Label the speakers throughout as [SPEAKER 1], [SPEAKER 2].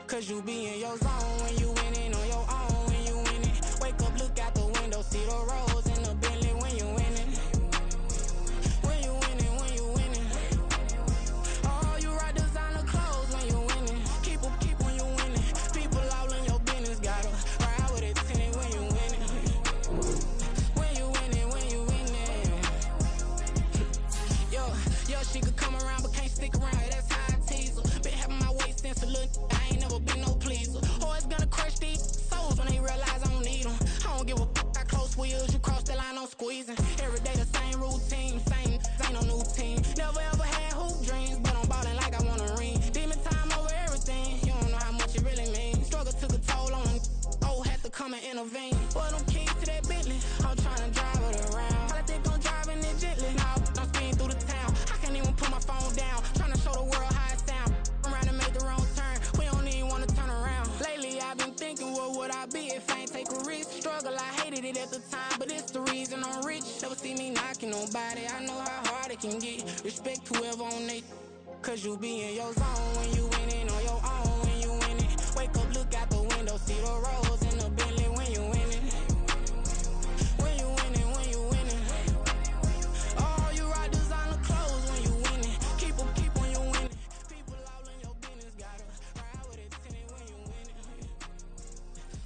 [SPEAKER 1] Cause you be in your zone when you winning on your own. When you winning, wake up, look out the window, see the roads in the Bentley when you winning. When you winning, when you winning. Oh, you rock designer clothes when you winning. Keep when you winning. People all in your business, gotta ride with it tinted when you winning. When you winning, when you winning. Yo, she could come around but can't stick around. That's how I tease her. Been having my way since a little. I ain't never been no pleaser. Always gonna crush these souls when they realize I don't need them. I don't give a f***. I close wheels, you cross the line, I'm squeezing. Every day the same routine, same, ain't no new team. Never ever had hoop dreams, but I'm ballin' like I want a ring. Demon time over everything, you don't know how much it really means. Struggle took a toll on them, oh, had to come and intervene. Boy, them keys to that Bentley, I'm tryna drive it around. I think I'm driving it gently, now I'm speeding through the town. I can't even put my phone down, tryna show the world how it sound. Around and make the wrong turn, we don't even wanna turn around. Lately I've been thinking, what would I be if I ain't take a risk? Struggle, I hated it at the time, but it's the reason I'm rich. Never see me knocking nobody, I know how hard it can get. Respect whoever on they, cause you be in your zone when you winning on your own. When you winning, wake up, look out the window, see the roads in the Bentley when you winning. When you winning, when you winning. Oh, you rock designer clothes when you winning. Keep when you winning. People all in your business, gotta ride with it tinted when you winning.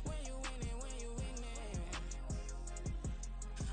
[SPEAKER 1] When you winning, when you winning.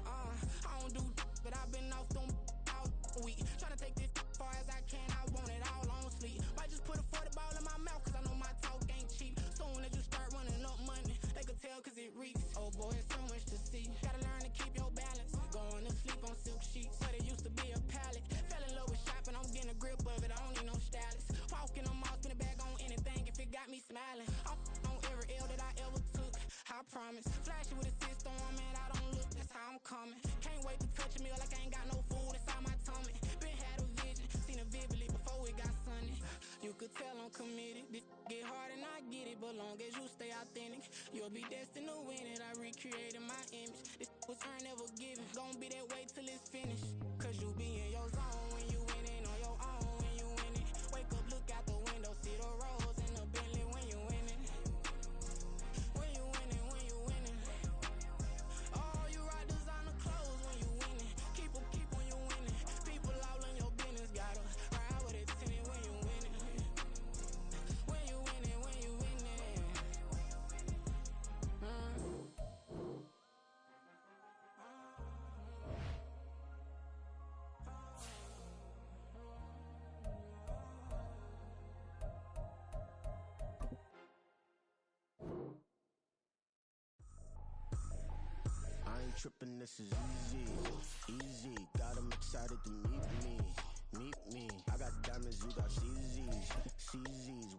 [SPEAKER 1] I don't do but I've been off them all week. Tryna take this far as I can, I want it all on sleep. Might just put a 40 ball in my mouth, cause I know my talk ain't cheap. Soon as you start running up money, they can tell cause it reeks. Oh boy, it's so much to see. Gotta learn to keep your balance. Going to sleep on silk sheets, but it used to be a pallet. Fell in love with shopping, I'm getting a grip of it, I don't need no stylist. Walking on mall, spin a bag on anything if it got me smiling. I'm on every L that I ever took, I promise. Flashy with a system on, man, I don't look, that's how I'm coming. Can't wait to touch a meal like I ain't got no food inside my tummy. Been had a vision, seen it vividly before it got sunny. You could tell I'm committed, this get hard and I get it, but long as you stay authentic, you'll be destined to win it. I recreated my image, this was earned, never given. Gonna be that way till it's finished, cause you be in your zone when you winning on your own. When you winning, wake up, look out the window, see the roads in the Bentley when you winning. When you winning, when you winning. Oh, you rock designer clothes when you winning. Keep when you winning. People all in your business, gotta ride with it tinted when you winning. When you winning, when you winning.
[SPEAKER 2] I ain't tripping, this is easy. Got 'em excited to meet me. I got diamonds, you got CZs.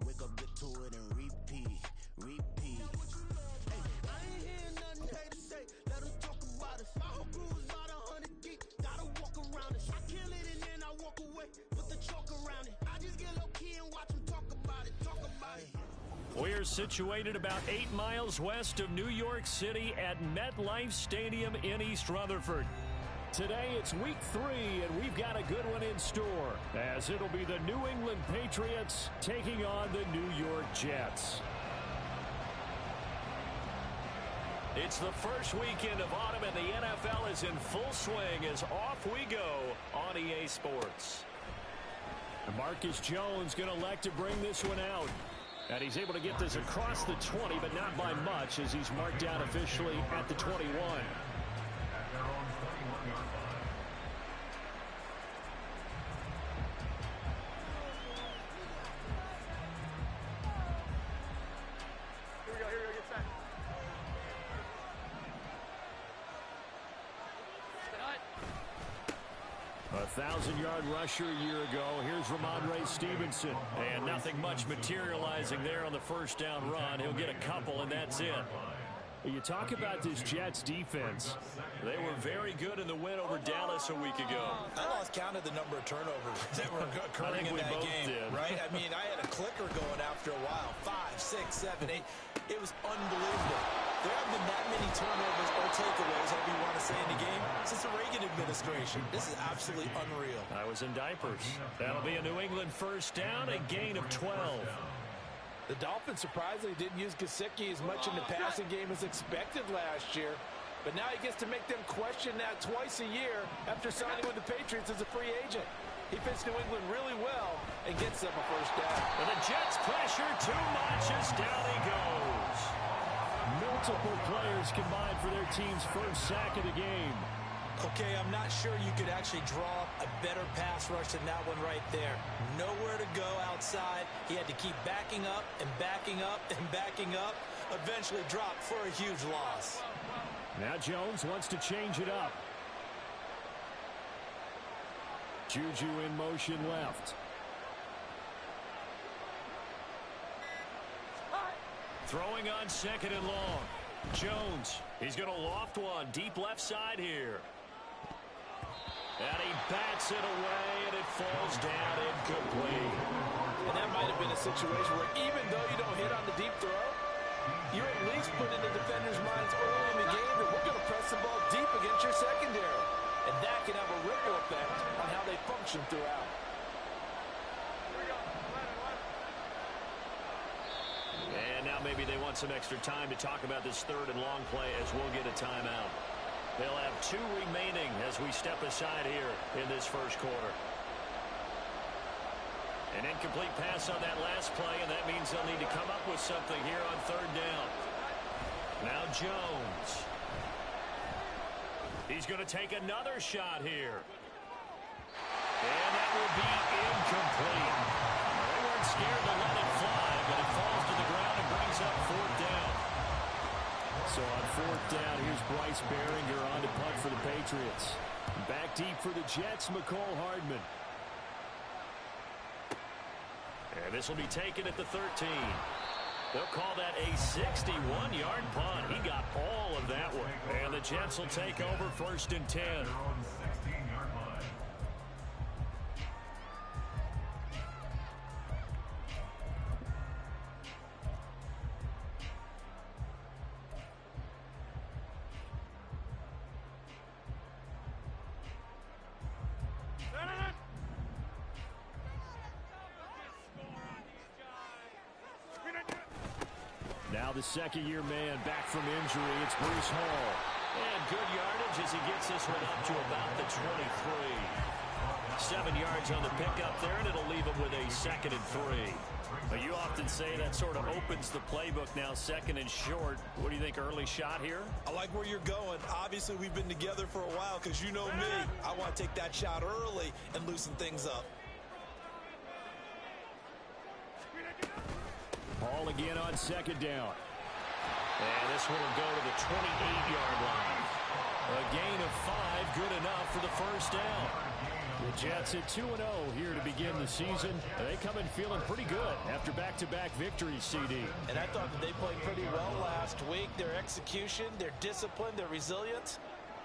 [SPEAKER 2] Wake up, get to it and repeat. Hey, I ain't hearing nothing they to say. Let 'em talk about us. My whole crew is about 100 deep. Gotta walk around it. I kill it and then I walk away. Put the chalk around it. I just get low key and watch 'em talk about it.
[SPEAKER 3] We're situated about 8 miles west of New York City at MetLife Stadium in East Rutherford. Today it's week 3, and we've got a good one in store, as it'll be the New England Patriots taking on the New York Jets. It's the first weekend of autumn, and the NFL is in full swing as off we go on EA Sports. Marcus Jones going to elect to bring this one out. And he's able to get this across the 20, but not by much, as he's marked down officially at the 21.
[SPEAKER 4] Here we go, get set.
[SPEAKER 3] 1,000-yard rusher a year ago. Here's Ramondre Stevenson. And nothing much materializing there on the first down run. He'll get a couple, and that's it. You talk about this Jets defense. They were very good in the win over Dallas a week ago.
[SPEAKER 5] I lost count of the number of turnovers that were occurring in that game, right? I mean, I had a clicker going after a while. 5, 6, 7, 8. It was unbelievable. There haven't been that many turnovers or takeaways, however you want to say, in the game since the Reagan administration. This is absolutely unreal.
[SPEAKER 3] I was in diapers. That'll be a New England first down, a gain of 12.
[SPEAKER 5] The Dolphins surprisingly didn't use Gesicki as much in the passing game as expected last year. But now he gets to make them question that twice a year after signing with the Patriots as a free agent. He fits New England really well and gets them a first down.
[SPEAKER 3] And the Jets pressure too much as down he goes. Multiple players combined for their team's first sack of the game.
[SPEAKER 5] Okay, I'm not sure you could actually draw a better pass rush than that one right there. Nowhere to go outside. He had to keep backing up and backing up and backing up. Eventually dropped for a huge loss.
[SPEAKER 3] Now Jones wants to change it up. Juju in motion left. Throwing on second and long. Jones, he's going to loft one deep left side here. And he bats it away, and it falls down incomplete.
[SPEAKER 5] And that might have been a situation where even though you don't hit on the deep throw, you at least put in the defender's minds early in the game that we're going to press the ball deep against your secondary. And that can have a ripple effect on how they function throughout.
[SPEAKER 3] And now maybe they want some extra time to talk about this third and long play as we'll get a timeout. They'll have 2 remaining as we step aside here in this first quarter. An incomplete pass on that last play, and that means they'll need to come up with something here on third down. Now Jones. He's going to take another shot here. And that will be incomplete. They weren't scared to let it fly, but it falls to the ground and brings up fourth down. So on fourth down, here's Bryce Behringer on to punt for the Patriots. Back deep for the Jets, McCole Hardman. And this will be taken at the 13. They'll call that a 61-yard punt. He got all of that one. And the Jets will take over first and 10. Now the second-year man back from injury. It's Breece Hall. And good yardage as he gets this one up to about the 23. 7 yards on the pickup there, and it'll leave him with a 2nd and 3. But you often say that sort of opens the playbook now, 2nd and short. What do you think, early shot here?
[SPEAKER 5] I like where you're going. Obviously, we've been together for a while because you know me. I want to take that shot early and loosen things up.
[SPEAKER 3] Hall again on second down. And this one will go to the 28-yard line. A gain of 5, good enough for the first down. The Jets at 2-0 here to begin the season. They come in feeling pretty good after back-to-back victories, CD.
[SPEAKER 5] And I thought that they played pretty well last week. Their execution, their discipline, their resilience,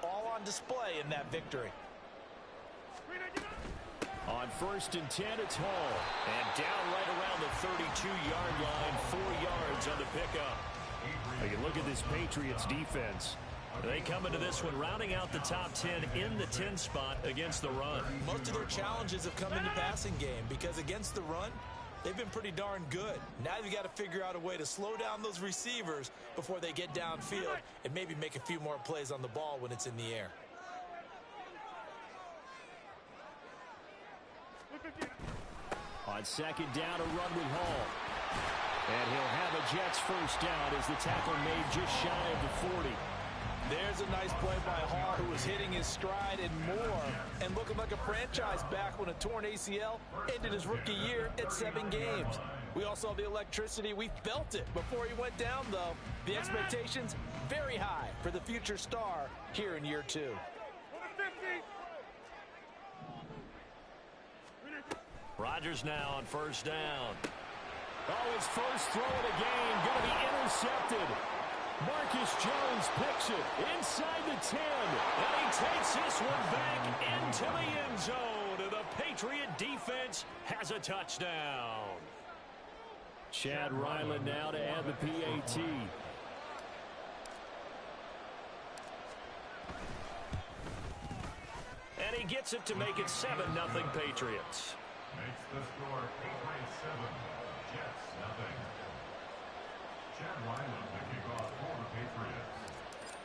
[SPEAKER 5] all on display in that victory.
[SPEAKER 3] On first and 10, it's Hall. And down right around the 32-yard line, 4 yards on the pickup. You can look at this Patriots defense. They come into this one rounding out the top 10 in the 10 spot against the run.
[SPEAKER 5] Most of their challenges have come in the passing game because against the run, they've been pretty darn good. Now you've got to figure out a way to slow down those receivers before they get downfield and maybe make a few more plays on the ball when it's in the air.
[SPEAKER 3] On second down, a run with Hall. And he'll have a Jets first down as the tackle made just shy of the 40.
[SPEAKER 5] There's a nice play by Hall, who was hitting his stride and more, and looking like a franchise back when a torn ACL ended his rookie year at 7 games. We all saw the electricity. We felt it before he went down, though. The expectations very high for the future star here in year 2.
[SPEAKER 3] Rodgers now on first down. Oh, his first throw of the game going to be intercepted. Marcus Jones picks it inside the 10. And he takes this one back into the end zone. And the Patriot defense has a touchdown. Chad Ryland now to add the PAT. And he gets it to make it 7-0 Patriots.
[SPEAKER 6] Makes the score Patriots 7, Jets 0.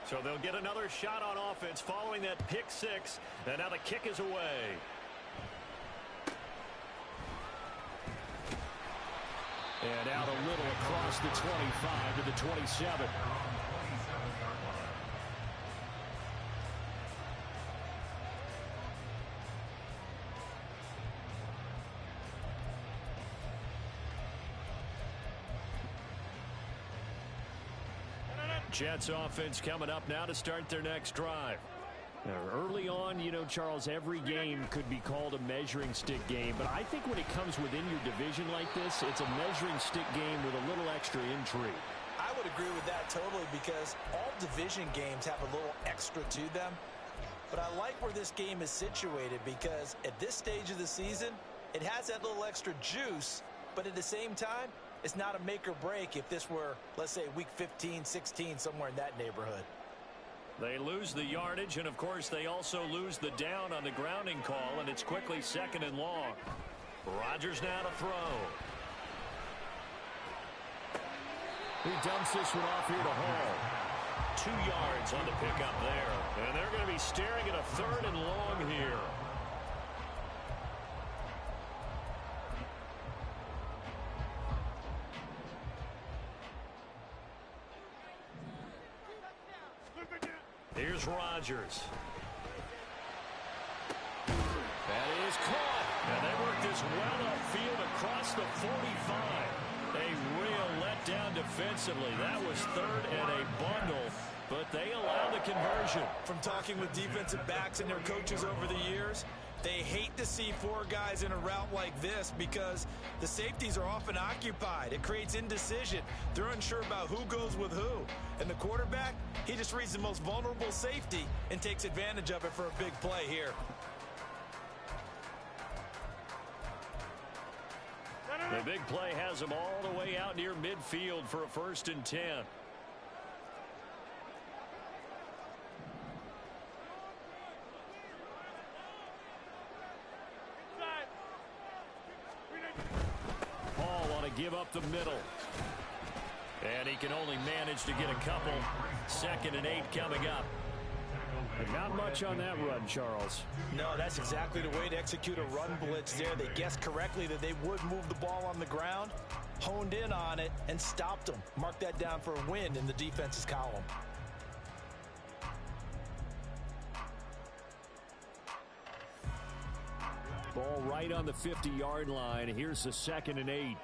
[SPEAKER 3] So they'll get another shot on offense following that pick six. And now the kick is away. And out a little across the 25 to the 27. Jets offense coming up now to start their next drive. Now, early on, you know, Charles, every game could be called a measuring stick game, but I think when it comes within your division like this, it's a measuring stick game with a little extra intrigue.
[SPEAKER 5] I would agree with that totally, because all division games have a little extra to them. But I like where this game is situated, because at this stage of the season, it has that little extra juice, but at the same time, it's not a make or break if this were, let's say, week 15, 16, somewhere in that neighborhood.
[SPEAKER 3] They lose the yardage, and of course they also lose the down on the grounding call, and it's quickly second and long. Rodgers now to throw. He dumps this one off here to Hall. 2 yards on the pickup there, and they're going to be staring at a third and long here. Here's Rodgers. That is caught. And they work this well upfield across the 45. A real letdown defensively. That was third and a bundle, but they allow the conversion.
[SPEAKER 5] From talking with defensive backs and their coaches over the years, they hate to see 4 guys in a route like this because the safeties are often occupied. It creates indecision. They're unsure about who goes with who. And the quarterback, he just reads the most vulnerable safety and takes advantage of it for a big play here.
[SPEAKER 3] The big play has him all the way out near midfield for a 1st and 10. Give up the middle. And he can only manage to get a couple. 2nd and 8 coming up. But not much on that run, Charles.
[SPEAKER 5] No, that's exactly the way to execute a run blitz there. They guessed correctly that they would move the ball on the ground, honed in on it, and stopped them. Mark that down for a win in the defense's column.
[SPEAKER 3] Ball right on the 50-yard line. Here's the 2nd and 8.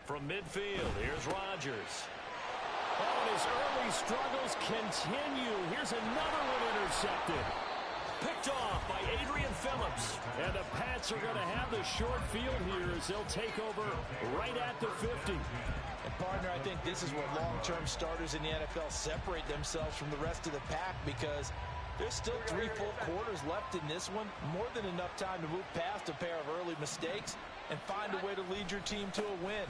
[SPEAKER 3] From midfield, here's Rodgers. Oh, and his early struggles continue. Here's another one intercepted. Picked off by Adrian Phillips. And the Pats are going to have the short field here as they'll take over right at the 50.
[SPEAKER 5] And partner, I think this is where long-term starters in the NFL separate themselves from the rest of the pack, because there's still 3 full quarters left in this one. More than enough time to move past a pair of early mistakes and find a way to lead your team to a win.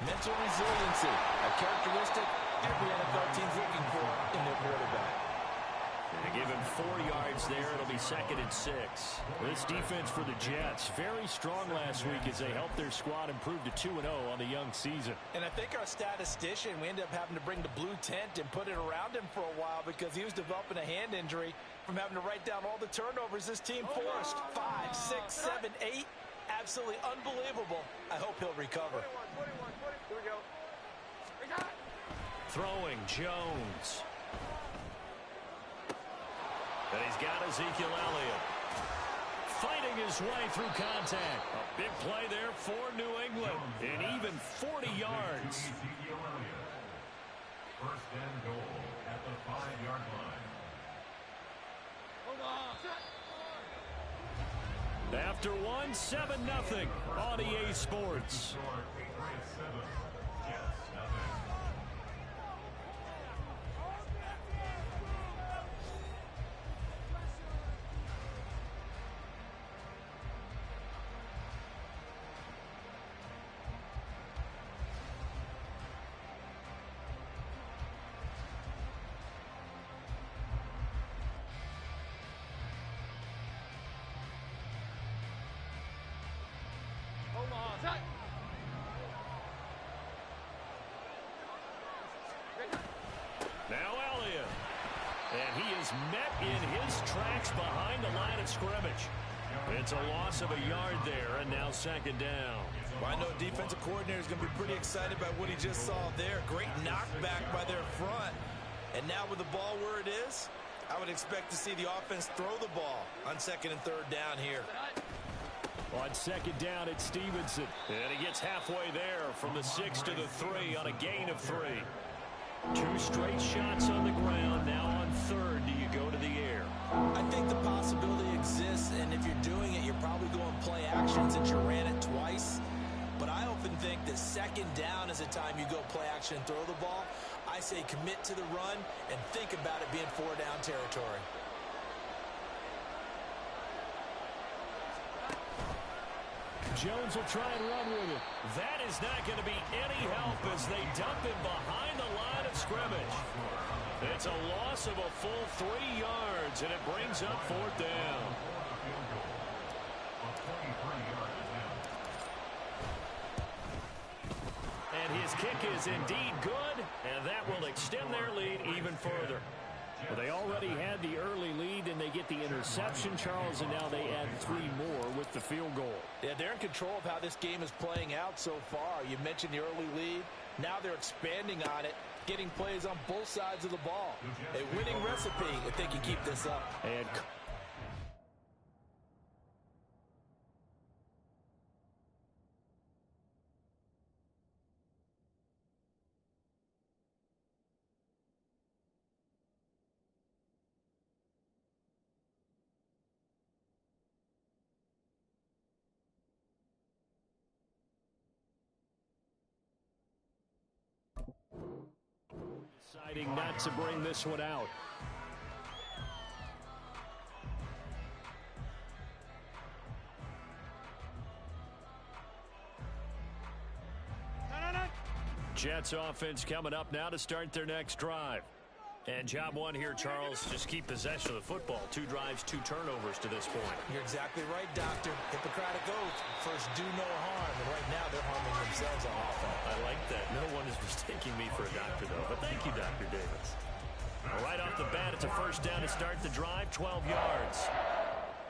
[SPEAKER 5] Mental resiliency, a characteristic every NFL team's looking for in their quarterback.
[SPEAKER 3] They give him 4 yards there. It'll be 2nd and 6. This defense for the Jets, very strong last week as they helped their squad improve to 2-0 on the young season.
[SPEAKER 5] And I think our statistician, we ended up having to bring the blue tent and put it around him for a while because he was developing a hand injury from having to write down all the turnovers this team forced. 5, 6, 7, 8. Absolutely unbelievable. I hope he'll recover.
[SPEAKER 4] 21. Here we go.
[SPEAKER 3] Throwing Jones. And he's got Ezekiel Elliott. Fighting his way through contact. A big play there for New England. And even 40 yards.
[SPEAKER 6] 1st and goal at the 5-yard line.
[SPEAKER 3] After one, 7-0 on EA Sports. is met in his tracks behind the line of scrimmage. It's a loss of a yard there, and now second down.
[SPEAKER 5] Well, I know defensive coordinator is going to be pretty excited by what he just saw there. Great knockback by their front. And now with the ball where it is, I would expect to see the offense throw the ball on second and third down here.
[SPEAKER 3] On second down, it's Stevenson. And he gets halfway there from the 6 to the 3 on a gain of 3. 2 straight shots on the ground. Now on third, do you go to the air?
[SPEAKER 5] I think the possibility exists, and if you're doing it, you're probably going play action since you ran it twice. But I often think that second down is the time you go play action and throw the ball. I say commit to the run and think about it being 4-down territory.
[SPEAKER 3] Jones will try and run with it. That is not going to be any help as they dump him behind the line of scrimmage. It's a loss of a full 3 yards, and it brings up 4th down. And his kick is indeed good, and that will extend their lead even further. Well, they already had the early lead, and they get the interception, Charles, and now they add 3 more with the field goal.
[SPEAKER 5] Yeah, they're in control of how this game is playing out so far. You mentioned the early lead. Now they're expanding on it, getting plays on both sides of the ball. A winning recipe if they can keep this up.
[SPEAKER 3] And deciding not to bring this one out. Jets offense coming up now to start their next drive. And job one here, Charles, just keep possession of the football. 2 drives, 2 turnovers to this point.
[SPEAKER 5] You're exactly right, Doctor. Hippocratic oath. First, do no harm. And right now, they're harming themselves on offense.
[SPEAKER 3] I like that. No one is mistaking me for a doctor, though. But thank you, Dr. Davis. Right off the bat, it's a first down to start the drive, 12 yards.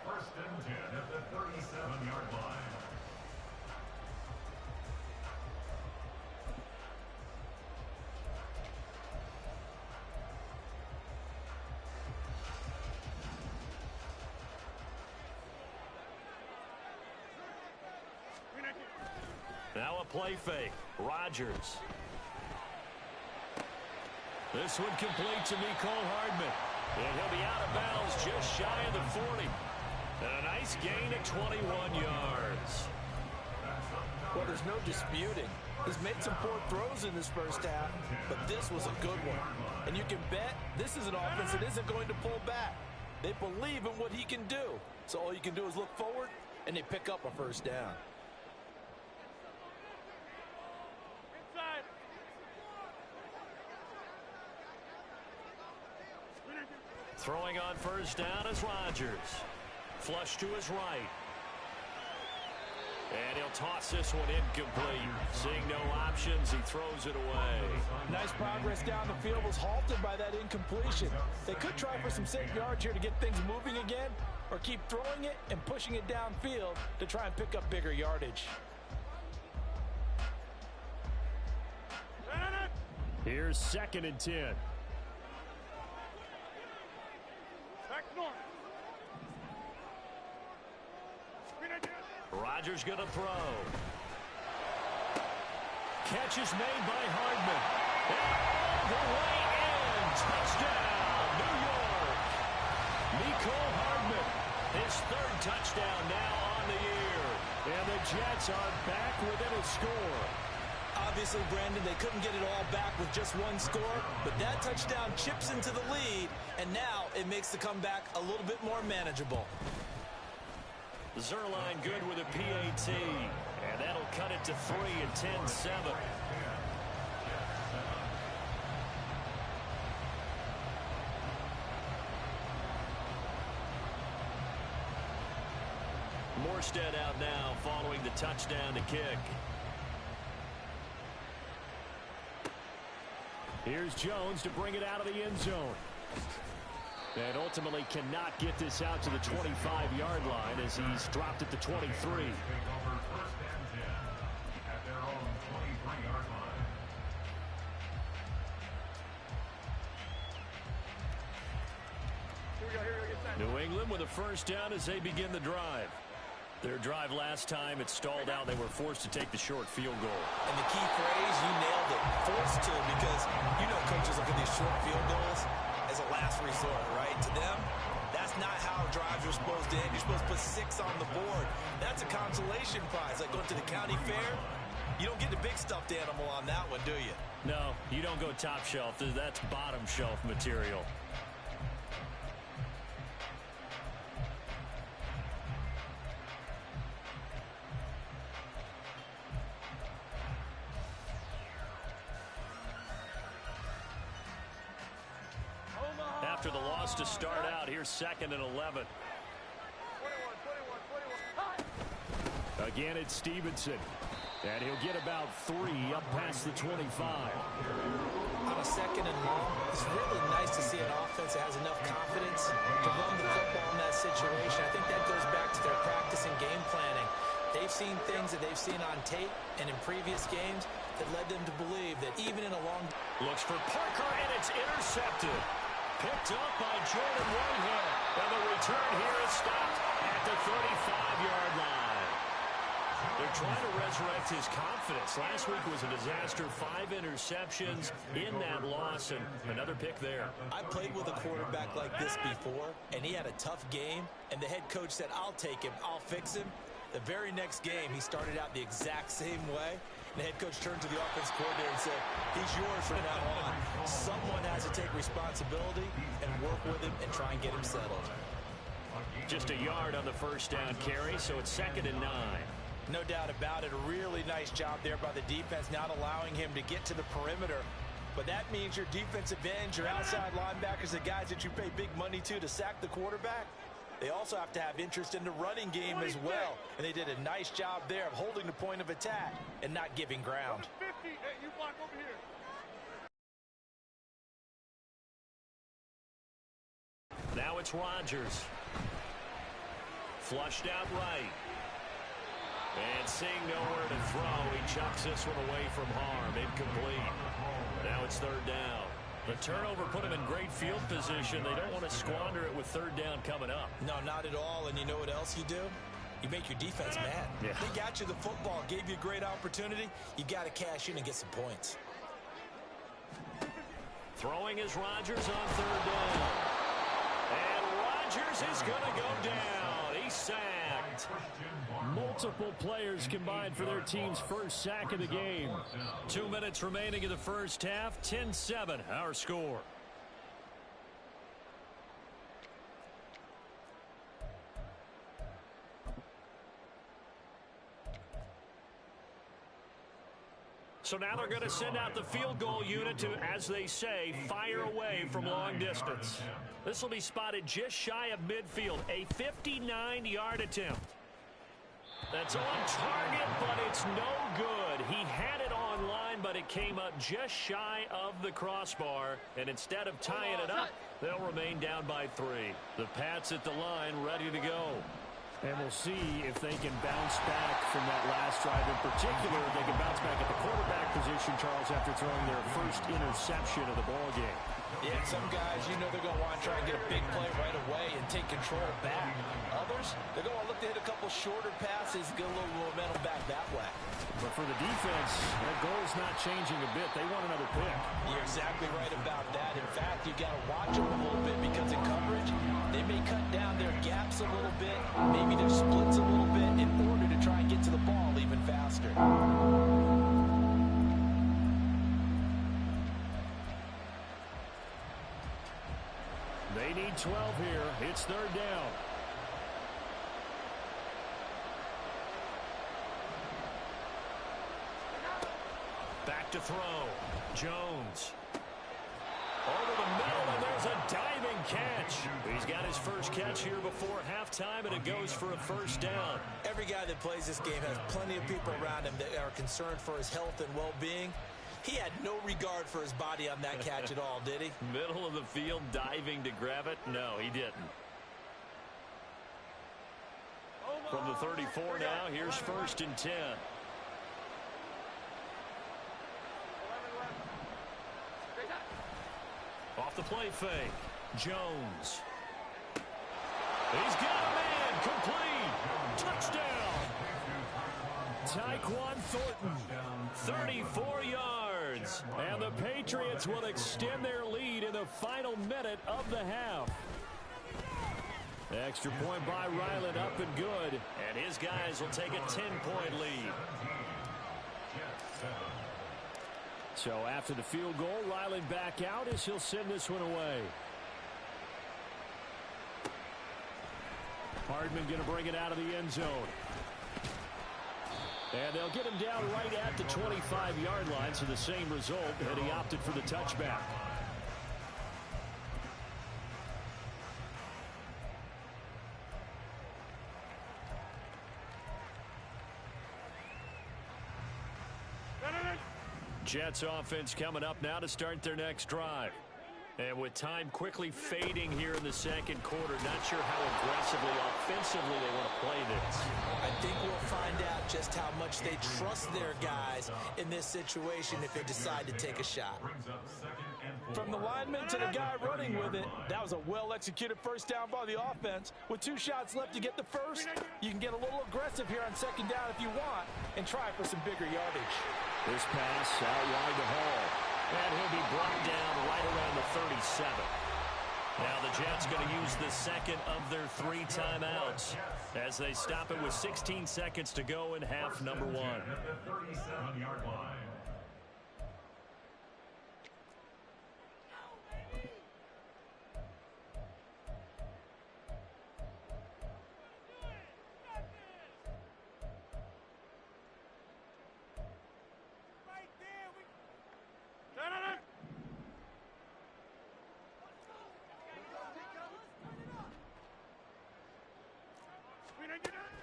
[SPEAKER 6] First and 10 at the 37-yard line.
[SPEAKER 3] Now a play fake. Rodgers. This one complete to Mecole Hardman. And he'll be out of bounds just shy of the 40. And a nice gain at 21 yards.
[SPEAKER 5] Well, there's no disputing. He's made some poor throws in this first half, but this was a good one. And you can bet this is an offense that isn't going to pull back. They believe in what he can do. So all you can do is look forward, and they pick up a first down.
[SPEAKER 3] Throwing on first down is Rodgers. Flush to his right. And he'll toss this one incomplete. Seeing no options, he throws it away.
[SPEAKER 5] Nice progress down the field was halted by that incompletion. They could try for some safe yards here to get things moving again, or keep throwing it and pushing it downfield to try and pick up bigger yardage.
[SPEAKER 3] Here's 2nd and 10. Rodgers going to throw. Catch is made by Hardman. And all the way in. Touchdown, New York. Mecole Hardman. His 3rd touchdown now on the year. And the Jets are back within a score.
[SPEAKER 5] Obviously, Brandon, they couldn't get it all back with just 1 score, but that touchdown chips into the lead, and now it makes the comeback a little bit more manageable.
[SPEAKER 3] Zuerlein good with a PAT, and that'll cut it to 3 and 10-7. Morstead out now following the touchdown to kick. Here's Jones to bring it out of the end zone. And ultimately cannot get this out to the 25-yard line as he's dropped at the 23.
[SPEAKER 6] Take over 1st and 10 at their own 23-yard line.
[SPEAKER 4] Here we go, get set.
[SPEAKER 3] New England with a first down as they begin the drive. Their drive last time, it stalled out. They were forced to take the short field goal.
[SPEAKER 5] And the key phrase, you nailed it, forced to, because you know coaches look at these short field goals as a last resort, right? To them, that's not how drives are supposed to end. You're supposed to put 6 on the board. That's a consolation prize, like going to the county fair. You don't get the big stuffed animal on that one, do you?
[SPEAKER 3] No, you don't go top shelf. That's bottom shelf material. After the loss to start out, here's 2nd and 11.
[SPEAKER 4] 21.
[SPEAKER 3] Again, it's Stevenson. And he'll get about 3 up past the 25.
[SPEAKER 5] On a 2nd and long, it's really nice to see an offense that has enough confidence to run the football in that situation. I think that goes back to their practice and game planning. They've seen things that they've seen on tape and in previous games that led them to believe that even in a long...
[SPEAKER 3] Looks for Parker, and it's intercepted. Picked up by Jordan Whitehead. And the return here is stopped at the 35-yard line. They're trying to resurrect his confidence. Last week was a disaster. 5 interceptions in that loss, and another pick there.
[SPEAKER 5] I played with a quarterback like this before, and he had a tough game, and the head coach said, I'll take him, I'll fix him. The very next game, he started out the exact same way. The head coach turned to the offense coordinator and said, he's yours from now on. Someone has to take responsibility and work with him and try and get him settled.
[SPEAKER 3] Just a yard on the first down carry, so it's 2nd and 9.
[SPEAKER 5] No doubt about it. A really nice job there by the defense, not allowing him to get to the perimeter. But that means your defensive ends, your outside linebackers, the guys that you pay big money to sack the quarterback, they also have to have interest in the running game as well. And they did a nice job there of holding the point of attack and not giving ground.
[SPEAKER 4] 50. Hey, you block over here.
[SPEAKER 3] Now it's Rodgers. Flushed out right. And seeing nowhere to throw, he chucks this one away from harm. Incomplete. Now it's 3rd down. The turnover put him in great field position. They don't want to squander it with 3rd down coming up.
[SPEAKER 5] No, not at all. And you know what else you do? You make your defense mad.
[SPEAKER 3] Yeah.
[SPEAKER 5] They got you the football, gave you a great opportunity. You got to cash in and get some points.
[SPEAKER 3] Throwing is Rodgers on 3rd down. And Rodgers is going to go down. He's sacked. Multiple players combined for their team's first sack of the game. 2 minutes remaining in the first half. 10-7, our score. So now they're going to send out the field goal unit to, as they say, fire away from long distance. This will be spotted just shy of midfield. A 59-yard attempt. That's on target, but it's no good. He had it on line, but it came up just shy of the crossbar. And instead of tying it up, they'll remain down by 3. The Pats at the line, ready to go. And we'll see if they can bounce back from that last drive. In particular, if they can bounce back at the quarterback position, Charles, after throwing their first interception of the ballgame.
[SPEAKER 5] Yeah, some guys, you know they're going to want to try and get a big play right away and take control back. Others, they're going to look to hit a couple shorter passes, get a little momentum back that way.
[SPEAKER 3] But for the defense, their goal's not changing a bit. They want another pick.
[SPEAKER 5] You're exactly right about that. In fact, you've got to watch them a little bit because in coverage, they may cut down their gaps a little bit, maybe their splits a little bit in order to try and get to the ball even faster.
[SPEAKER 3] They need 12 here. It's 3rd down. Back to throw. Jones. Over the middle, and there's a diving catch. He's got his first catch here before halftime, and it goes for a first down.
[SPEAKER 5] Every guy that plays this game has plenty of people around him that are concerned for his health and well-being. He had no regard for his body on that catch at all, did he?
[SPEAKER 3] Middle of the field, diving to grab it? No, he didn't. From the 34 now, here's 1st and 10. Off the play fake. Jones. He's got a man. Complete. Touchdown. Tyquan Thornton. 34 yards. And the Patriots will extend their lead in the final minute of the half. Extra point by Ryland, up and good. And his guys will take a 10-point lead. So after the field goal, Ryland back out as he'll send this one away. Hardman going to bring it out of the end zone. And they'll get him down right at the 25-yard line, so the same result, and he opted for the touchback. Jets offense coming up now to start their next drive. And with time quickly fading here in the second quarter, not sure how aggressively, offensively they want to play this.
[SPEAKER 5] I think we'll find out just how much they trust their guys in this situation if they decide to take a shot.
[SPEAKER 7] From the lineman to the guy running with it, that was a well-executed first down by the offense. With 2 shots left to get the first, you can get a little aggressive here on second down if you want and try for some bigger yardage.
[SPEAKER 3] This pass out wide to Hall. And he'll be brought down right around the 37. Now the Jets going to use the second of their 3 timeouts as they stop it with 16 seconds to go in half number 1.
[SPEAKER 6] At the 37-yard line.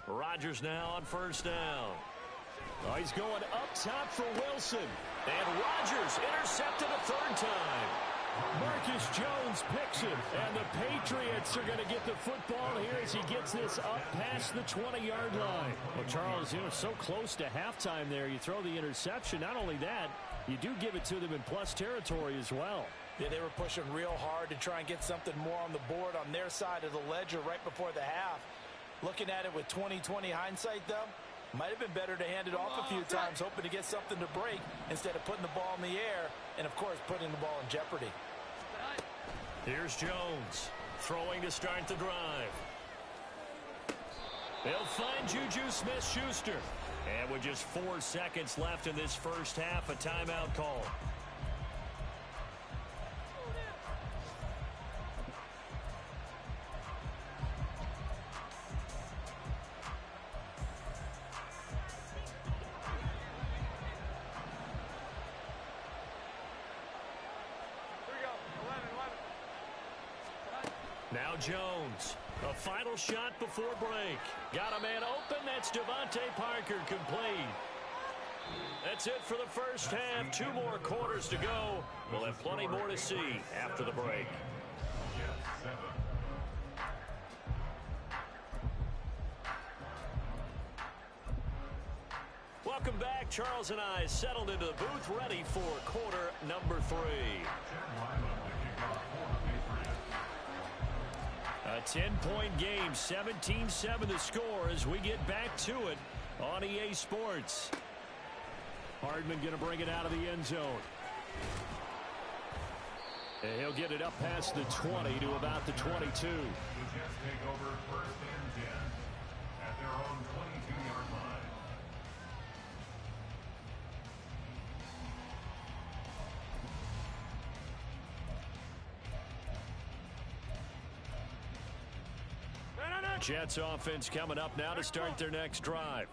[SPEAKER 3] Rodgers now on first down. Oh, he's going up top for Wilson. And Rodgers intercepted a 3rd time. Marcus Jones picks it. And the Patriots are going to get the football here as he gets this up past the 20-yard line. Well, Charles, you know, so close to halftime there. You throw the interception. Not only that, you do give it to them in plus territory as well.
[SPEAKER 7] Yeah, they were pushing real hard to try and get something more on the board on their side of the ledger right before the half. Looking at it with 20/20 hindsight, though, might have been better to hand it off a few times, hoping to get something to break instead of putting the ball in the air and, of course, putting the ball in jeopardy.
[SPEAKER 3] Here's Jones throwing to start the drive. They'll find Juju Smith-Schuster. And with just 4 seconds left in this first half, a timeout call. Now Jones, a final shot before break. Got a man open. That's Devontae Parker, complete. That's it for the first half. 2 more quarters to go. We'll have plenty more to see after the break. Welcome back. Charles and I settled into the booth, ready for quarter number 3. A 10-point game, 17-7 the score as we get back to it on EA Sports. Hardman going to bring it out of the end zone. And he'll get it up past the 20 to about the 22.
[SPEAKER 6] The Jets take over 1st and 10 at their own 22-yard line.
[SPEAKER 3] Jets offense coming up now to start their next drive.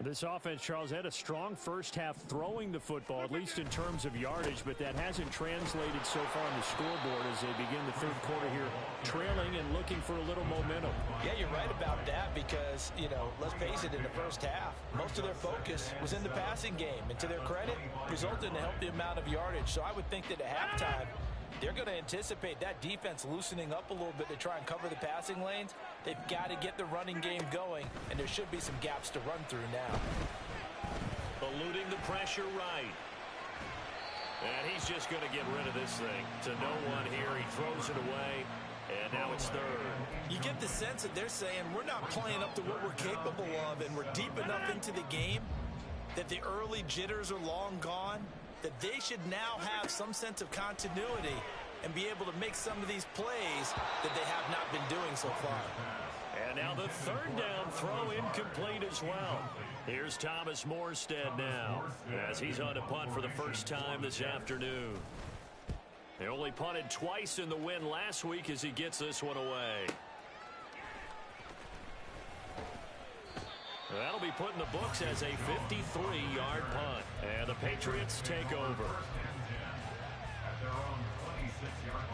[SPEAKER 3] This offense, Charles, had a strong first half throwing the football, at least in terms of yardage, but that hasn't translated so far on the scoreboard as they begin the third quarter here, trailing and looking for a little momentum.
[SPEAKER 7] Yeah, you're right about that because, you know, let's face it, in the first half, most of their focus was in the passing game. And to their credit, resulted in a healthy amount of yardage. So I would think that at halftime, they're going to anticipate that defense loosening up a little bit to try and cover the passing lanes. They've got to get the running game going, and there should be some gaps to run through now.
[SPEAKER 3] Eluding the pressure right. And he's just going to get rid of this thing to no one here. He throws it away, and now it's third.
[SPEAKER 7] You get the sense that they're saying we're not playing up to what we're capable of, and we're deep enough into the game that the early jitters are long gone, that they should now have some sense of continuity and be able to make some of these plays that they have not been doing so far.
[SPEAKER 3] And now the third down throw incomplete as well. Here's Thomas Morstead now as he's on to punt for the first time this afternoon. They only punted twice in the win last week as he gets this one away. That'll be put in the books as a 53-yard punt. And the Patriots take over.
[SPEAKER 6] At their own 26-yard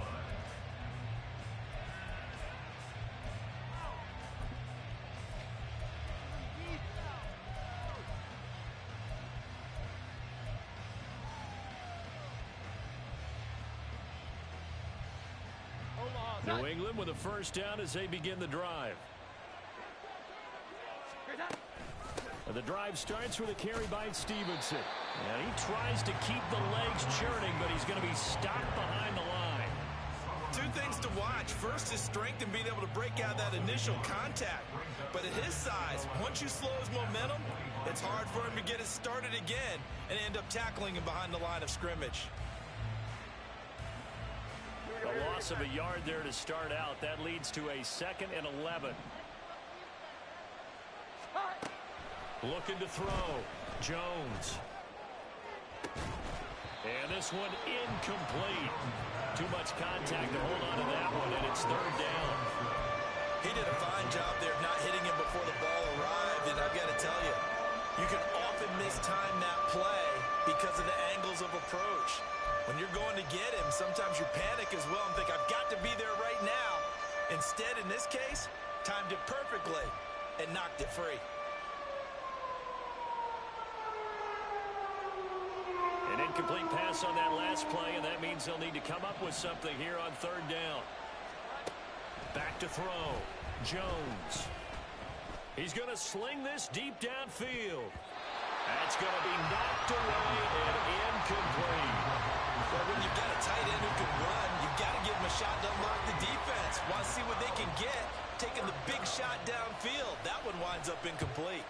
[SPEAKER 6] line.
[SPEAKER 3] New England with a first down as they begin the drive. The drive starts with a carry by Stevenson. And he tries to keep the legs churning, but he's going to be stopped behind the line.
[SPEAKER 5] Two things to watch. First is strength and being able to break out that initial contact. But at his size, once you slow his momentum, it's hard for him to get it started again and end up tackling him behind the line of scrimmage.
[SPEAKER 3] A loss of a yard there to start out. That leads to a 2nd and 11. Looking to throw. Jones. And this one incomplete. Too much contact to hold on to that one, and it's third down.
[SPEAKER 5] He did a fine job there of not hitting him before the ball arrived, and I've got to tell you, you can often mistime that play because of the angles of approach. When you're going to get him, sometimes you panic as well and think, I've got to be there right now. Instead, in this case, timed it perfectly and knocked it free.
[SPEAKER 3] An incomplete pass on that last play, and that means they'll need to come up with something here on third down. Back to throw. Jones. He's going to sling this deep downfield. That's going to be knocked away and incomplete.
[SPEAKER 5] Well, when you've got a tight end who can run, you've got to give him a shot to unlock the defense. Want to see what they can get. Taking the big shot downfield. That one winds up incomplete.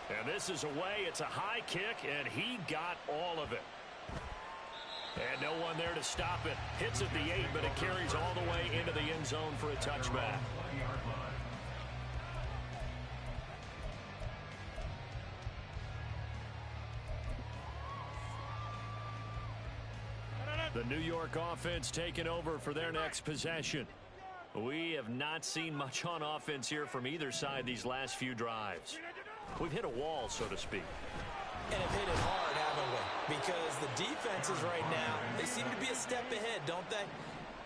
[SPEAKER 3] And this is away. It's a high kick, and he got all of it. And no one there to stop it. Hits at the 8, but it carries all the way into the end zone for a touchback. The New York offense taking over for their next possession. We have not seen much on offense here from either side these last few drives. We've hit a wall, so to speak.
[SPEAKER 5] And have hit it hard, haven't we? Because the defenses right now, they seem to be a step ahead, don't they?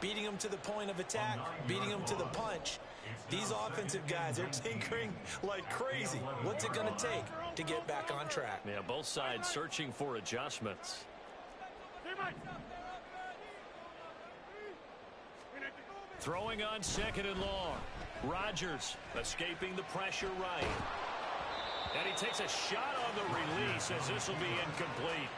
[SPEAKER 5] Beating them to the point of attack, beating them to the punch. These offensive guys, they're tinkering like crazy. What's it going to take to get back on track?
[SPEAKER 3] Yeah, both sides searching for adjustments. Throwing on 2nd and long. Rodgers escaping the pressure right. And he takes a shot on the release as this will be incomplete.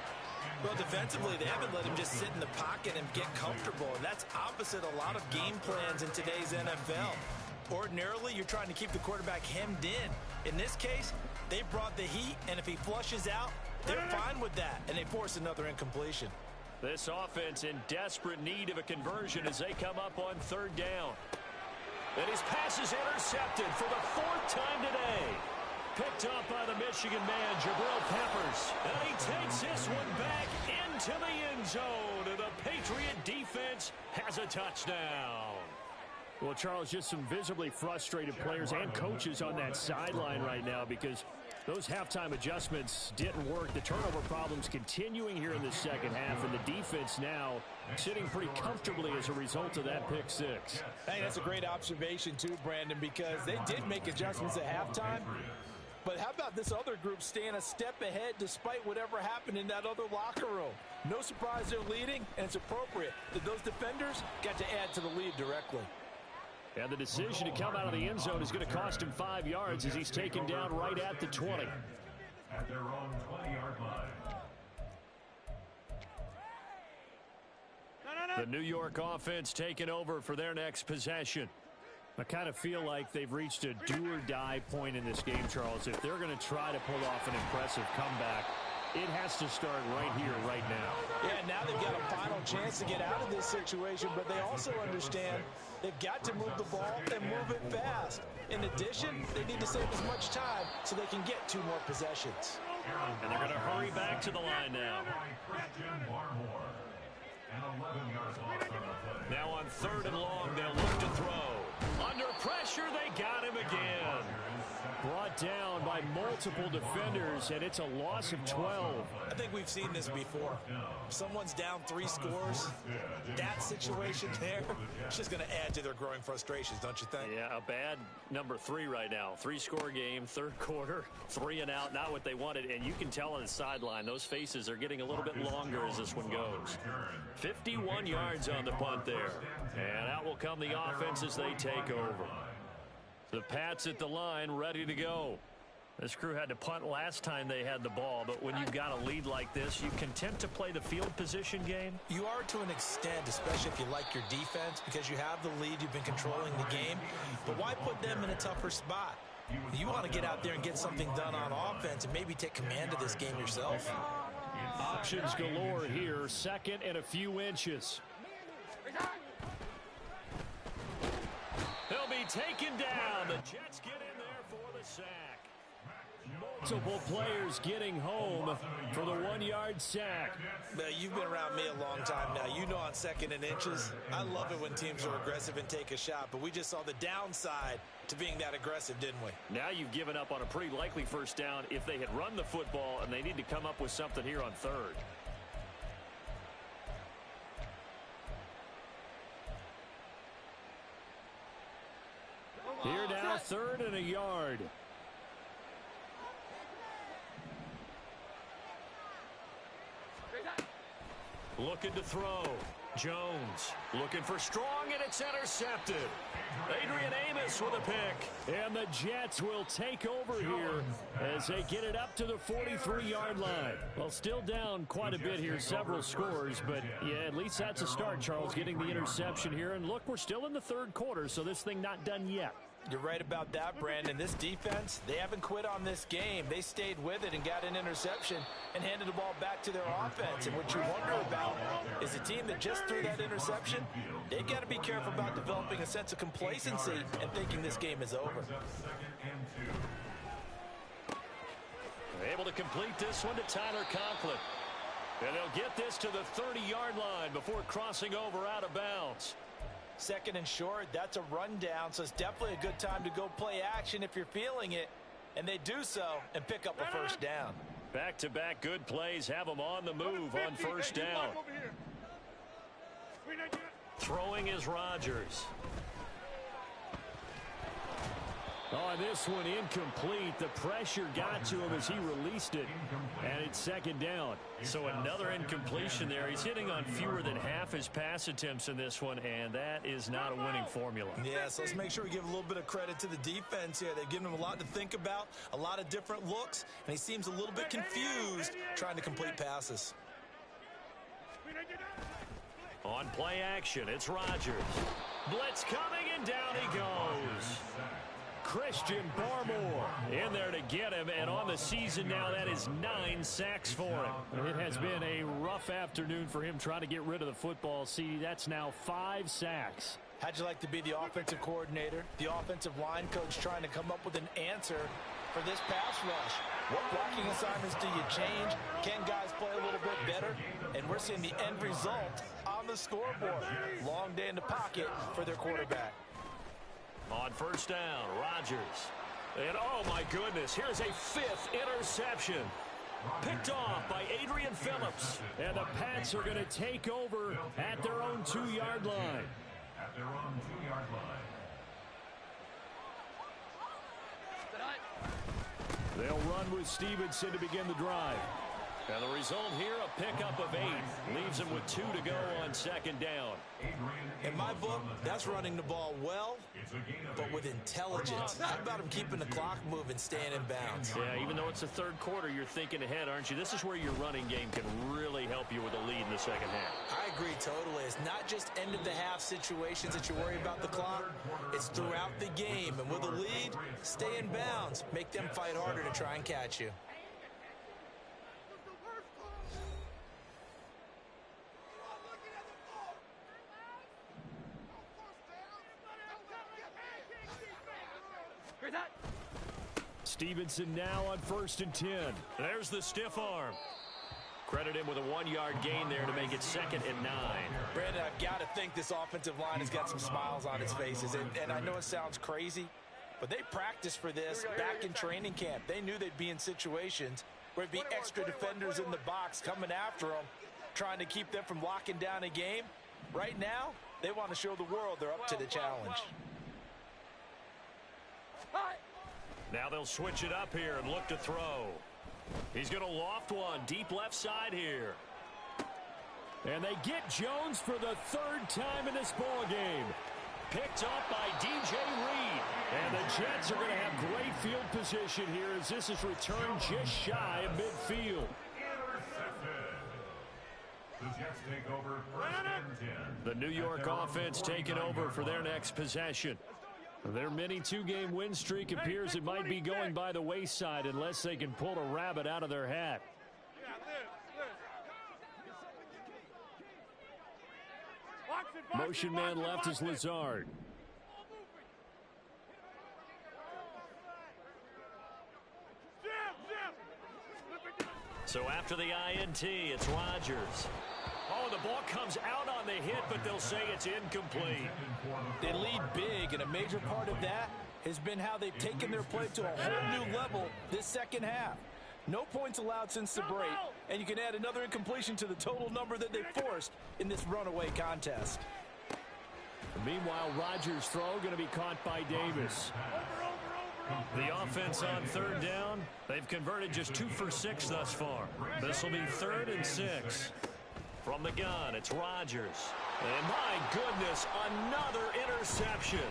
[SPEAKER 5] Well, defensively, they haven't let him just sit in the pocket and get comfortable. And that's opposite a lot of game plans in today's NFL. Ordinarily, you're trying to keep the quarterback hemmed in. In this case, they brought the heat, and if he flushes out, they're fine with that, and they force another incompletion.
[SPEAKER 3] This offense in desperate need of a conversion as they come up on third down. And his pass is intercepted for the 4th time today. Picked up by the Michigan man, Jabril Peppers. And he takes this one back into the end zone. And the Patriot defense has a touchdown. Well, Charles, just some visibly frustrated players and coaches on that sideline right now because Those halftime adjustments didn't work. The turnover problems continuing here in the second half, and the defense now sitting pretty comfortably as a result of that pick six.
[SPEAKER 7] I think that's a great observation too, Brandon, because they did make adjustments at halftime. But how about this other group staying a step ahead despite whatever happened in that other locker room? No surprise they're leading, and it's appropriate that those defenders got to add to the lead directly.
[SPEAKER 3] And the decision to come out of the end zone is going to cost him 5 yards as he's taken down right at the 20.
[SPEAKER 6] At their own 20-yard line.
[SPEAKER 3] The New York offense taking over for their next possession. I kind of feel like they've reached a do-or-die point in this game, Charles. If they're going to try to pull off an impressive comeback, it has to start right here, right now.
[SPEAKER 7] Yeah, now they've got a final chance to get out of this situation, but they also understand they've got to move the ball and move it fast. In addition, they need to save as much time so they can get 2 more possessions.
[SPEAKER 3] And they're going to hurry back to the line now. Now on 3rd and long, they'll look to throw. Under pressure, they got him again. Brought down by multiple defenders, and it's a loss of 12.
[SPEAKER 5] I think we've seen this before. If someone's down 3 scores, that situation there, it's just going to add to their growing frustrations, don't you think?
[SPEAKER 3] Yeah, a bad number 3 right now. 3-score game, 3rd quarter, 3 and out, not what they wanted. And you can tell on the sideline, those faces are getting a little bit longer as this one goes. 51 yards on the punt there. And out will come the offense as they take over. The Pats at the line, ready to go. This crew had to punt last time they had the ball, but when you've got a lead like this, you content to play the field position game?
[SPEAKER 5] You are to an extent, especially if you like your defense, because you have the lead, you've been controlling the game. But why put them in a tougher spot? You want to get out there and get something done on offense and maybe take command of this game yourself.
[SPEAKER 3] Options galore here, 2nd and a few inches. He'll be taken down. The Jets get in there for the sack. Multiple players getting home for the 1-yard sack.
[SPEAKER 5] You've been around me a long time now. You know on 2nd and inches, I love it when teams are aggressive and take a shot, but we just saw the downside to being that aggressive, didn't we?
[SPEAKER 3] Now you've given up on a pretty likely first down if they had run the football, and they need to come up with something here on 3rd. Here now, 3rd and a yard. Looking to throw. Jones looking for strong, and it's intercepted. Adrian Amos with a pick. And the Jets will take over here as they get it up to the 43-yard line. Well, still down quite a bit here, several scores, but yeah, at least that's a start, Charles, getting the interception here. And look, we're still in the 3rd quarter, so this thing not done yet.
[SPEAKER 7] You're right about that, Brandon. This defense, they haven't quit on this game. They stayed with it and got an interception and handed the ball back to their offense. And what you wonder about is a team that just threw that interception, they've got to be careful about developing a sense of complacency and thinking this game is over.
[SPEAKER 3] They're able to complete this one to Tyler Conklin. And they'll get this to the 30-yard line before crossing over out of bounds.
[SPEAKER 7] 2nd and short, that's a rundown, so it's definitely a good time to go play action if you're feeling it. And they do so and pick up a first down.
[SPEAKER 3] Back-to-back good plays have them on the move on first down. Throwing is Rodgers. On this one, incomplete. The pressure got to him as he released it, and it's 2nd down. So another incompletion there. He's hitting on fewer than half his pass attempts in this one, and that is not a winning formula.
[SPEAKER 5] Yeah, so let's make sure we give a little bit of credit to the defense here. They've given him a lot to think about, a lot of different looks, and he seems a little bit confused trying to complete passes.
[SPEAKER 3] On play action, it's Rodgers. Blitz coming, and down he goes. Christian Barmore in there to get him, and on the season now, that is 9 sacks for him. It has been a rough afternoon for him trying to get rid of the football. See, that's now 5 sacks.
[SPEAKER 7] How'd you like to be the offensive coordinator, the offensive line coach trying to come up with an answer for this pass rush? What blocking assignments do you change? Can guys play a little bit better? And we're seeing the end result on the scoreboard. Long day in the pocket for their quarterback.
[SPEAKER 3] On first down, Rodgers And oh my goodness, here's a 5th interception. Picked off by Adrian Phillips. And the Pats are going to take over at their own 2-yard line.
[SPEAKER 6] At their own 2-yard line.
[SPEAKER 3] They'll run with Stevenson to begin the drive. And the result here, a pickup of 8. Leaves them with 2 to go on 2nd down.
[SPEAKER 5] In my book, that's running the ball well, but with intelligence. How about him keeping the clock moving, staying in bounds?
[SPEAKER 3] Yeah, even though it's the 3rd quarter, you're thinking ahead, aren't you? This is where your running game can really help you with a lead in the 2nd half.
[SPEAKER 5] I agree totally. It's not just end-of-the-half situations that you worry about the clock. It's throughout the game. And with a lead, stay in bounds. Make them fight harder to try and catch you.
[SPEAKER 3] Stevenson now on 1st and 10. There's the stiff arm. Credit him with a 1-yard gain there to make it 2nd and 9.
[SPEAKER 7] Brandon, I've got to think this offensive line has got some smiles on its faces. And I know it sounds crazy, but they practiced for this back in training camp. They knew they'd be in situations where there'd be extra defenders in the box coming after them, trying to keep them from locking down a game. Right now, they want to show the world they're up to the challenge.
[SPEAKER 3] Now they'll switch it up here and look to throw. He's going to loft one deep left side here. And they get Jones for the 3rd time in this ball game. Picked up by DJ Reed. And the Jets are going to have great field position here as this is returned just shy of midfield.
[SPEAKER 6] The Jets take over 1st and 10.
[SPEAKER 3] The New York offense taking over for their next possession. Their mini 2-game win streak appears it might be going by the wayside unless they can pull a rabbit out of their hat. Motion man left is Lazard. So after the INT, it's Rodgers. Oh, the ball comes out on the hit, but they'll say it's incomplete.
[SPEAKER 7] They lead big, and a major part of that has been how they've taken their play to a whole new level this 2nd half. No points allowed since the break, and you can add another incompletion to the total number that they forced in this runaway contest.
[SPEAKER 3] Meanwhile, Rodgers' throw going to be caught by Davis. The offense on 3rd down, they've converted just 2 for 6 thus far. This will be 3rd and 6. From the gun, it's Rodgers. And my goodness, another interception.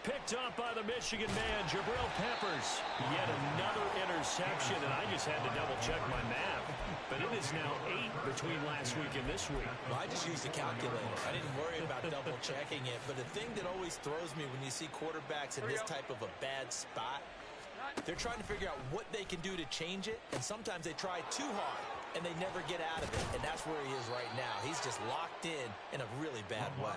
[SPEAKER 3] Picked up by the Michigan man, Jabril Peppers. Yet another interception, and I just had to double-check my math. But it is now 8 between last week and this week.
[SPEAKER 5] Well, I just used a calculator. I didn't worry about double-checking it. But the thing that always throws me when you see quarterbacks in this type of a bad spot, they're trying to figure out what they can do to change it, and sometimes they try too hard, and they never get out of it, and that's where he is right now. He's just locked in a really bad way.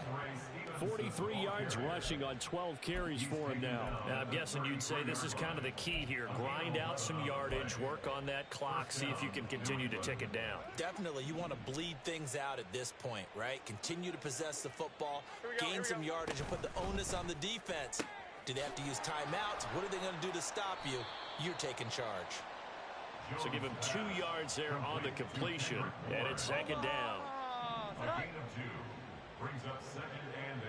[SPEAKER 3] 43 yards rushing on 12 carries for him now. And I'm guessing you'd say this is kind of the key here. Grind out some yardage, work on that clock, see if you can continue to tick it down.
[SPEAKER 5] Definitely, you want to bleed things out at this point, right? Continue to possess the football, gain some yardage, and put the onus on the defense. Do they have to use timeouts? What are they going to do to stop you? You're taking charge.
[SPEAKER 3] So give him 2 yards there on the completion, and it's 2nd down.
[SPEAKER 6] A gain of 2 brings up 2nd and 8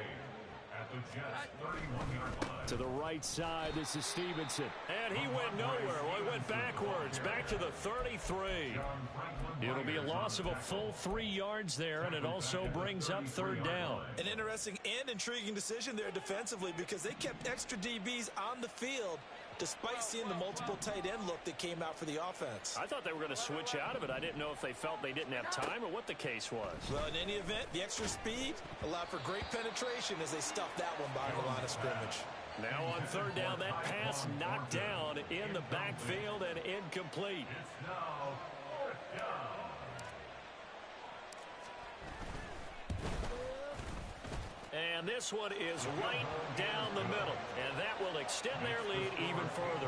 [SPEAKER 6] at the Jets' 31-yard line.
[SPEAKER 3] To the right side, this is Stevenson. And he went nowhere. Well, he went backwards, back to the 33. It'll be a loss of a full 3 yards there, and it also brings up 3rd down.
[SPEAKER 5] An interesting and intriguing decision there defensively because they kept extra DBs on the field despite seeing the multiple tight end look that came out for the offense.
[SPEAKER 3] I thought they were going to switch out of it. I didn't know if they felt they didn't have time or what the case was.
[SPEAKER 5] Well, in any event, the extra speed allowed for great penetration as they stuffed that one behind the line of scrimmage.
[SPEAKER 3] Now on 3rd down, that pass knocked down in the backfield and incomplete.
[SPEAKER 6] It's now 4th down.
[SPEAKER 3] And this one is right down the middle, and that will extend their lead even further.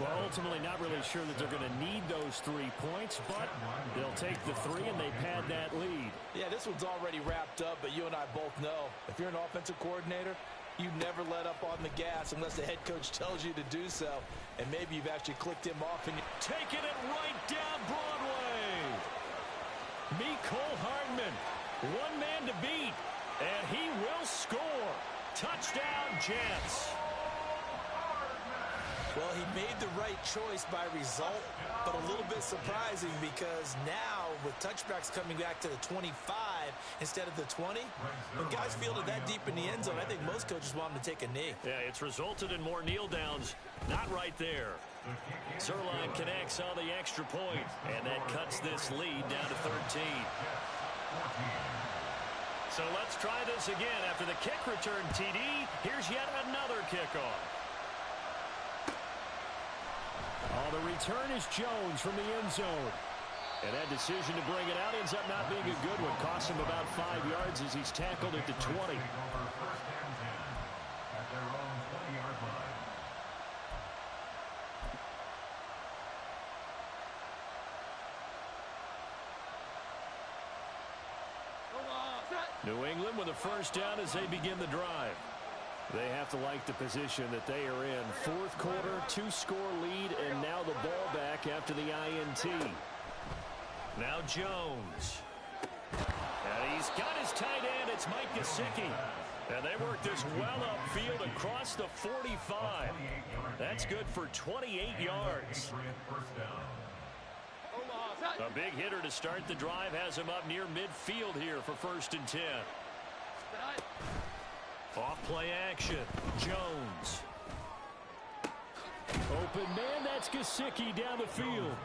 [SPEAKER 3] Well, ultimately not really sure that they're going to need those 3 points, but they'll take the 3 and they pad that lead.
[SPEAKER 7] Yeah, this one's already wrapped up, but you and I both know if you're an offensive coordinator, you never let up on the gas unless the head coach tells you to do so. And maybe you've actually clicked him off. And
[SPEAKER 3] taking it right down Broadway. Mecole Hardman, one man to beat, and he will score. Touchdown, Jets.
[SPEAKER 7] Well, he made the right choice by result, but a little bit surprising because now with touchbacks coming back to the 25 instead of the 20, when guys fielded that deep in the end zone, I think most coaches want them to take a knee.
[SPEAKER 3] Yeah, it's resulted in more kneel downs. Not right there. Zuerlein connects on the extra point, and that cuts this lead down to 13. So let's try this again. After the kick return TD, here's yet another kickoff. Oh, the return is Jones from the end zone. And that decision to bring it out ends up not being a good one. Costs him about 5 yards as he's tackled at the 20. New England with a first down as they begin the drive. They have to like the position that they are in. Fourth quarter, 2-score lead, and now the ball back after the INT. Now Jones. And he's got his tight end. It's Mike Gesicki. And they work this well upfield across the 45. That's good for 28 yards. A big hitter to start the drive has him up near midfield here for 1st and 10. Off play action. Jones. Open man, that's Gesicki down the field.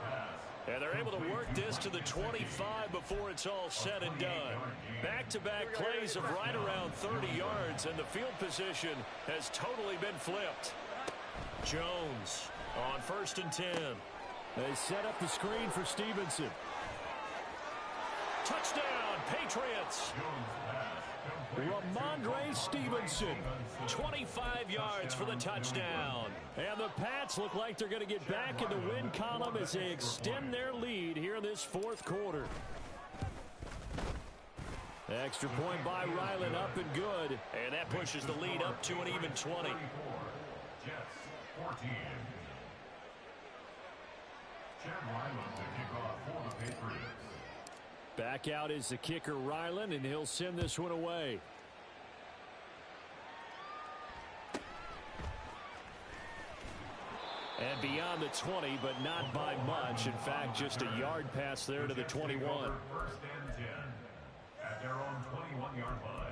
[SPEAKER 3] And they're able to work this to the 25 before it's all said and done. Back-to-back plays of right around 30 yards, and the field position has totally been flipped. Jones on 1st and 10. They set up the screen for Stevenson. Touchdown, Patriots. Ramondre Stevenson, 25 yards for the touchdown. And the Pats look like they're going to get back in the win column as they extend their lead here in this fourth quarter. Extra point by Ryland, up and good. And that pushes the lead up to an even 20.
[SPEAKER 6] Jets 14. Chad Ryland to kick off for the Patriots.
[SPEAKER 3] Back out is the kicker Ryland, and he'll send this one away. And beyond the 20, but not by much. In fact, just a yard pass there to the 21.
[SPEAKER 6] 1st and 10 at their own 21-yard line.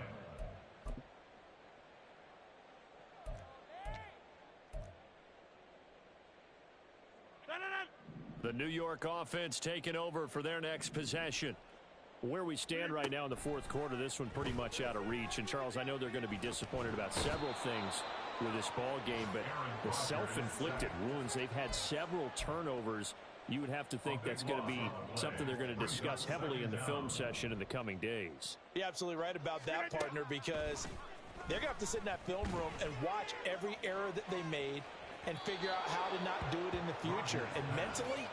[SPEAKER 3] The New York offense taking over for their next possession. Where we stand right now in the fourth quarter, this one pretty much out of reach. And, Charles, I know they're going to be disappointed about several things with this ball game, but the self-inflicted wounds, they've had several turnovers. You would have to think that's going to be something they're going to discuss heavily in the film session in the coming days.
[SPEAKER 7] You're absolutely right about that, partner, because they're going to have to sit in that film room and watch every error that they made and figure out how to not do it in the future. And mentally,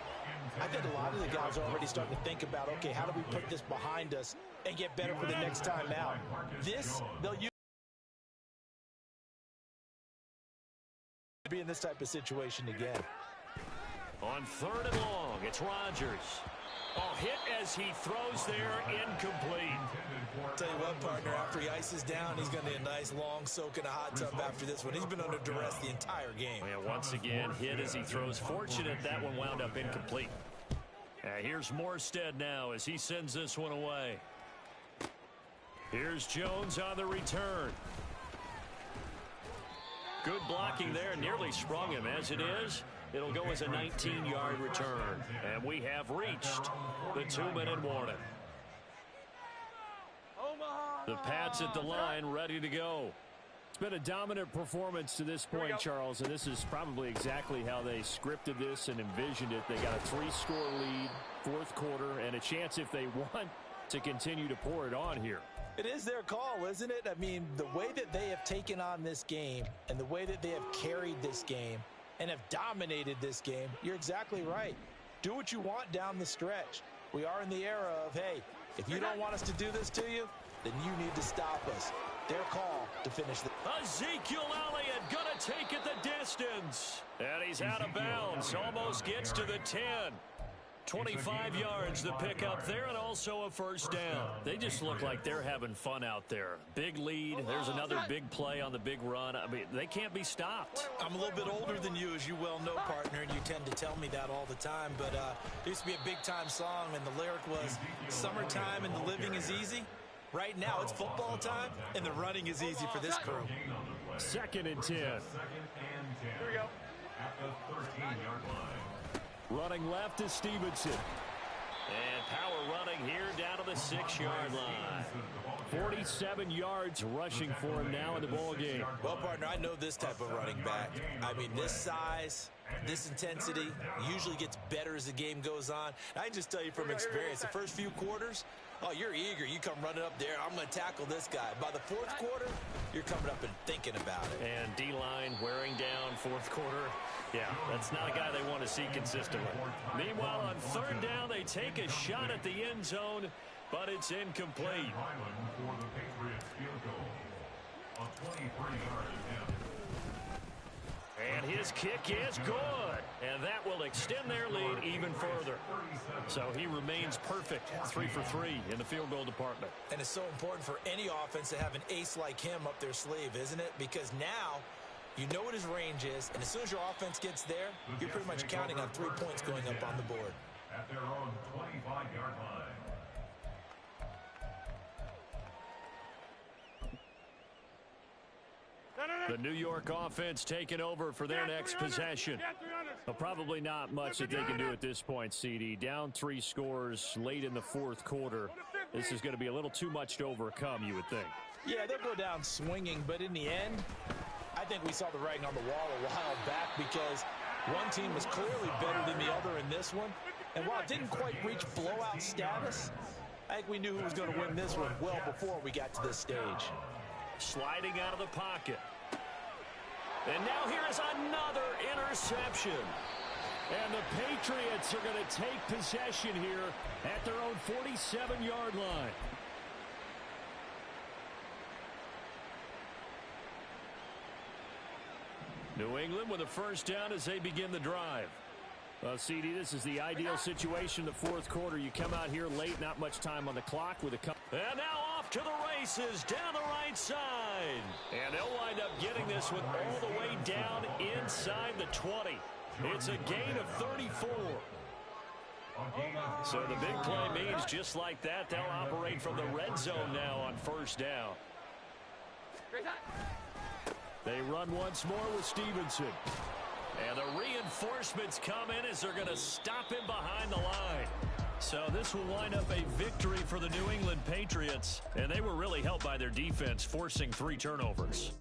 [SPEAKER 7] I think a lot of the guys are already starting to think about, okay, how do we put this behind us and get better for the next time out? This, they'll use be in this type of situation again.
[SPEAKER 3] On 3rd and long, it's Rodgers. Oh, hit as he throws there, incomplete.
[SPEAKER 7] Tell you what, partner, after he ices down, he's going to need a nice long soak in a hot tub after this one. He's been under duress the entire game.
[SPEAKER 3] And once again, hit as he throws. Fortunate that one wound up incomplete. Here's Morstead now as he sends this one away. Here's Jones on the return. Good blocking there, nearly sprung him. As it is, it'll go as a 19-yard return. And we have reached the 2-minute warning. The Pats at the line, ready to go. It's been a dominant performance to this point, Charles, and this is probably exactly how they scripted this and envisioned it. They got a 3-score lead, fourth quarter, and a chance, if they want, to continue to pour it on here.
[SPEAKER 7] It is their call, isn't it? I mean, the way that they have taken on this game and the way that they have carried this game and have dominated this game, you're exactly right. Do what you want down the stretch. We are in the era of, hey, if you don't want us to do this to you, then you need to stop us. Their call to finish.
[SPEAKER 5] finish the...
[SPEAKER 3] Ezekiel Elliott gonna take it the distance. And he's out of bounds. Almost gets to the 10. 25 yards to pick up there, and also a first down. They just look like they're having fun out there. Big lead. There's another big play on the big run. I mean, they can't be stopped.
[SPEAKER 5] I'm a little bit older than you, as you well know, partner, and you tend to tell me that all the time. But there used to be a big-time song, and the lyric was, "Summertime and the living is easy." Right now, it's football time, and the running is easy for this crew.
[SPEAKER 3] 2nd and 10.
[SPEAKER 6] Here we go. At the 13-yard line.
[SPEAKER 3] Running left is Stevenson. And power running here down to the 6-yard line. 47 yards rushing for him now in the ball game.
[SPEAKER 5] Well, partner, I know this type of running back. I mean, this size, this intensity usually gets better as the game goes on. I can just tell you from experience, the first few quarters, oh, you're eager. You come running up there. I'm going to tackle this guy. By the 4th quarter, you're coming up and thinking about it.
[SPEAKER 3] And D-line wearing down 4th quarter. Yeah, that's not a guy they want to see consistently. Meanwhile, on 3rd down, they take a shot at the end zone, but it's incomplete.
[SPEAKER 6] For the Patriots field goal. A 23-yard attempt.
[SPEAKER 3] And his kick is good. And that will extend their lead even further. So he remains perfect. 3 for 3 in the field goal department.
[SPEAKER 5] And it's so important for any offense to have an ace like him up their sleeve, isn't it? Because now you know what his range is, and as soon as your offense gets there, you're pretty much counting on 3 points going up on the board.
[SPEAKER 6] At their own 25-yard line.
[SPEAKER 3] The New York offense taking over for their next possession. Well, probably not much that they can do at this point, CD. Down 3 scores late in the 4th quarter. This is going to be a little too much to overcome, you would think.
[SPEAKER 7] Yeah, they'll go down swinging, but in the end, I think we saw the writing on the wall a while back because one team was clearly better than the other in this one. And while it didn't quite reach blowout status, I think we knew who was going to win this one well before we got to this stage.
[SPEAKER 3] Sliding out of the pocket. And now here is another interception. And the Patriots are going to take possession here at their own 47-yard line. New England with a first down as they begin the drive. Well, CD, this is the ideal situation in the 4th quarter. You come out here late, not much time on the clock with a couple. And now off to the races down the right side. And they'll wind up getting this one all the way down inside the 20. It's a gain of 34. So the big play means just like that, they'll operate from the red zone now on first down. They run once more with Stevenson. And the reinforcements come in as they're going to stop him behind the line. So this will wind up a victory for the New England Patriots. And they were really helped by their defense, forcing 3 turnovers.